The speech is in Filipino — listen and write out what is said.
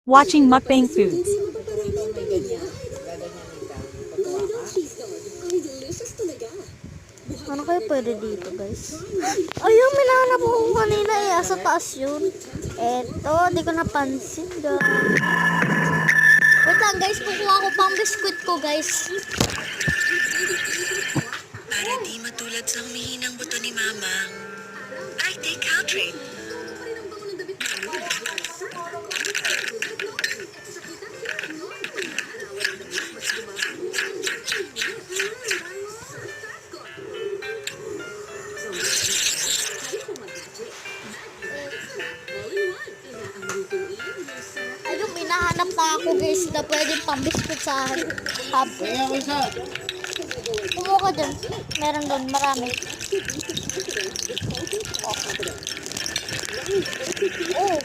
Watching mukbang foods. Ano kaya pwede dito, guys? Ayun, may nahanap ko kanina eh. Sa taas yun. Eto, di ko napansin, guys. Wait lang, guys. Kukuha ko pang biskuit ko, guys. Para di matulad sa humihinang buto ni Mama, I take Caltrate. Ayun, may nahanap na ako, guys, na pwedeng pang biskuit sa hub. Kumuha ka dun. Meron dun, marami. Oh.